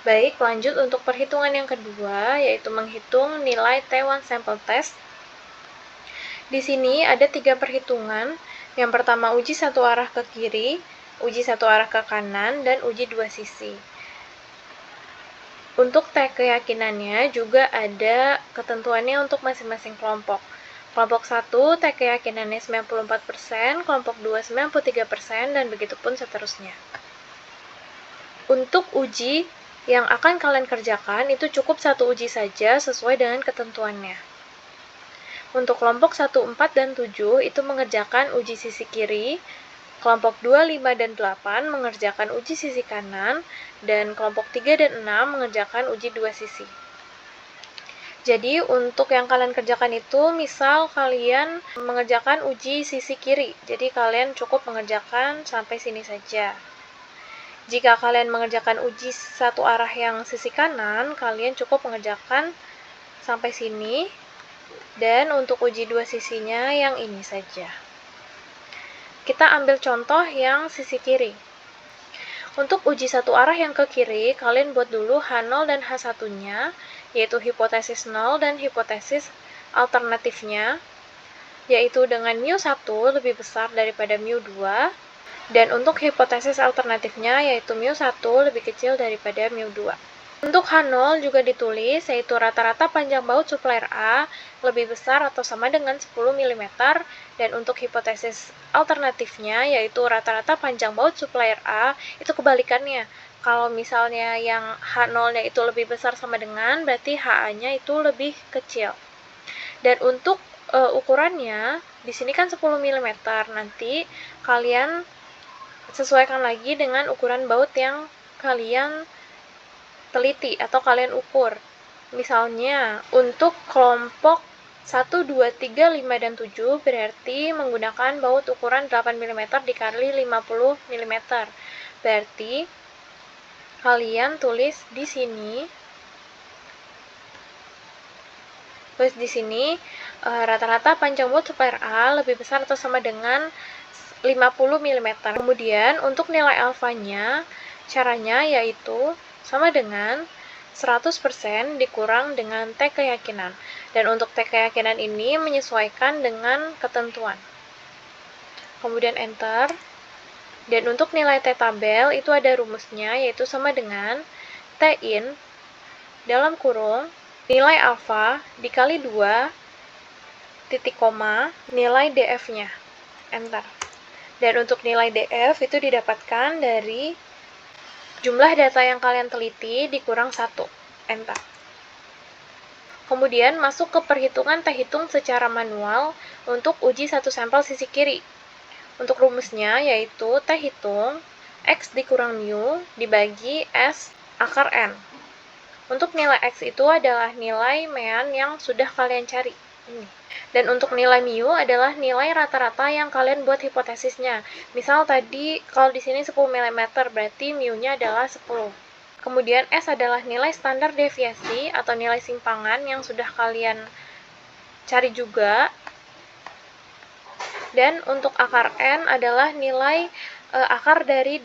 Baik, lanjut untuk perhitungan yang kedua, yaitu menghitung nilai T1 sample test. Di sini ada 3 perhitungan. Yang pertama uji satu arah ke kiri, uji satu arah ke kanan, dan uji dua sisi. Untuk T keyakinannya juga ada ketentuannya untuk masing-masing kelompok. Kelompok 1 T keyakinannya 94%, kelompok 2 93%, dan begitu pun seterusnya. Untuk uji yang akan kalian kerjakan itu cukup satu uji saja sesuai dengan ketentuannya. Untuk kelompok 1, 4, dan 7 itu mengerjakan uji sisi kiri, kelompok 2, 5, dan 8 mengerjakan uji sisi kanan, dan kelompok 3 dan 6 mengerjakan uji dua sisi. Jadi untuk yang kalian kerjakan itu, misal kalian mengerjakan uji sisi kiri, jadi kalian cukup mengerjakan sampai sini saja. Jika kalian mengerjakan uji satu arah yang sisi kanan, kalian cukup mengerjakan sampai sini, dan untuk uji dua sisinya yang ini saja. Kita ambil contoh yang sisi kiri. Untuk uji satu arah yang ke kiri, kalian buat dulu H0 dan H1-nya, yaitu hipotesis 0 dan hipotesis alternatifnya, yaitu dengan mu1 lebih besar daripada mu2, dan untuk hipotesis alternatifnya yaitu mu1 lebih kecil daripada mu2. Untuk H0 juga ditulis, yaitu rata-rata panjang baut supplier A lebih besar atau sama dengan 10 mm, dan untuk hipotesis alternatifnya yaitu rata-rata panjang baut supplier A itu kebalikannya. Kalau misalnya yang H0-nya itu lebih besar sama dengan, berarti HA-nya itu lebih kecil. Dan untuk ukurannya, di sini kan 10 mm, nanti kalian sesuaikan lagi dengan ukuran baut yang kalian teliti atau kalian ukur. Misalnya, untuk kelompok 1, 2, 3, 5, dan 7 berarti menggunakan baut ukuran 8 mm dikali 50 mm. Berarti kalian tulis di sini rata-rata panjang baut supplier A lebih besar atau sama dengan 50 mm. Kemudian untuk nilai alfanya, caranya yaitu sama dengan 100% dikurang dengan T keyakinan. Dan untuk T keyakinan ini menyesuaikan dengan ketentuan. Kemudian enter. Dan untuk nilai T tabel itu ada rumusnya, yaitu sama dengan T in dalam kurung nilai alfa dikali 2 titik koma nilai DF-nya. Enter. Dan untuk nilai DF itu didapatkan dari jumlah data yang kalian teliti dikurang 1. Enter. Kemudian masuk ke perhitungan T hitung secara manual untuk uji satu sampel sisi kiri. Untuk rumusnya yaitu T hitung X dikurang mu dibagi S akar N. Untuk nilai X itu adalah nilai mean yang sudah kalian cari. Dan untuk nilai mu adalah nilai rata-rata yang kalian buat hipotesisnya. Misal tadi kalau di sini 10 mm berarti mu-nya adalah 10. Kemudian S adalah nilai standar deviasi atau nilai simpangan yang sudah kalian cari juga. Dan untuk akar N adalah nilai akar dari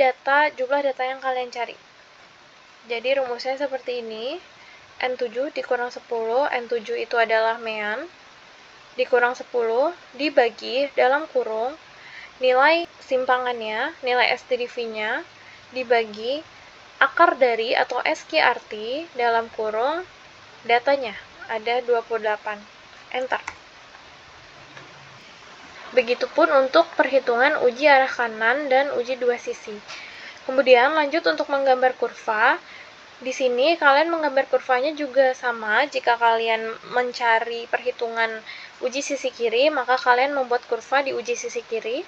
jumlah data yang kalian cari. Jadi rumusnya seperti ini. N7 dikurang 10, N7 itu adalah mean, dikurang 10 dibagi dalam kurung nilai simpangannya, nilai SDV-nya dibagi akar dari atau SQRT dalam kurung datanya, ada 28. Enter. Begitupun untuk perhitungan uji arah kanan dan uji dua sisi. Kemudian lanjut untuk menggambar kurva. Di sini kalian menggambar kurvanya juga sama. Jika kalian mencari perhitungan uji sisi kiri, maka kalian membuat kurva di uji sisi kiri.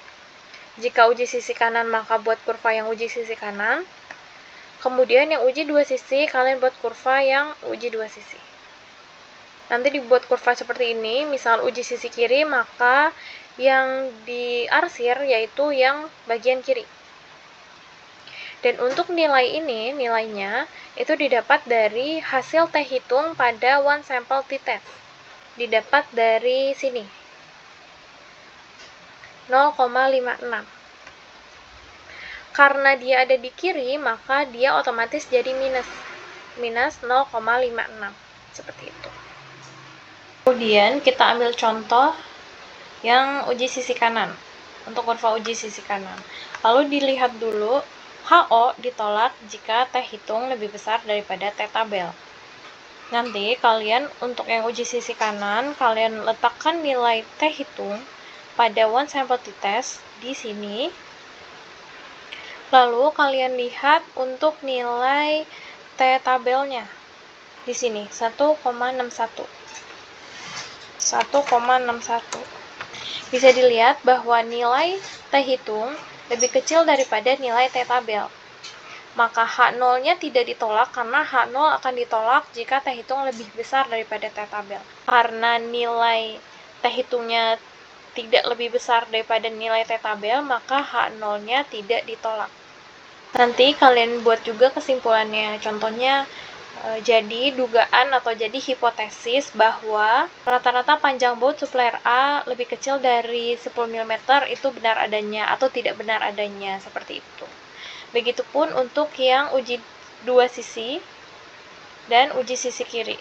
Jika uji sisi kanan, maka buat kurva yang uji sisi kanan. Kemudian yang uji dua sisi, kalian buat kurva yang uji dua sisi. Nanti dibuat kurva seperti ini, misal uji sisi kiri, maka yang diarsir yaitu yang bagian kiri. Dan untuk nilai ini, nilainya itu didapat dari hasil T hitung pada one sample t-test. Didapat dari sini. 0,56. Karena dia ada di kiri, maka dia otomatis jadi minus. minus 0,56. Seperti itu. Kemudian kita ambil contoh yang uji sisi kanan. Untuk kurva uji sisi kanan. Lalu dilihat dulu, HO ditolak jika T hitung lebih besar daripada T tabel. Nanti kalian untuk yang uji sisi kanan, kalian letakkan nilai T hitung pada one sample t-test di sini. Lalu kalian lihat untuk nilai T tabelnya. Di sini 1,61. Bisa dilihat bahwa nilai T hitung lebih kecil daripada nilai T tabel. Maka H0-nya tidak ditolak karena H0 akan ditolak jika T hitung lebih besar daripada T tabel. Karena nilai T hitungnya tidak lebih besar daripada nilai T tabel, maka H0-nya tidak ditolak. Nanti kalian buat juga kesimpulannya. Contohnya, jadi dugaan atau jadi hipotesis bahwa rata-rata panjang baut supplier A lebih kecil dari 10 mm itu benar adanya atau tidak benar adanya, seperti itu. Begitupun untuk yang uji dua sisi dan uji sisi kiri.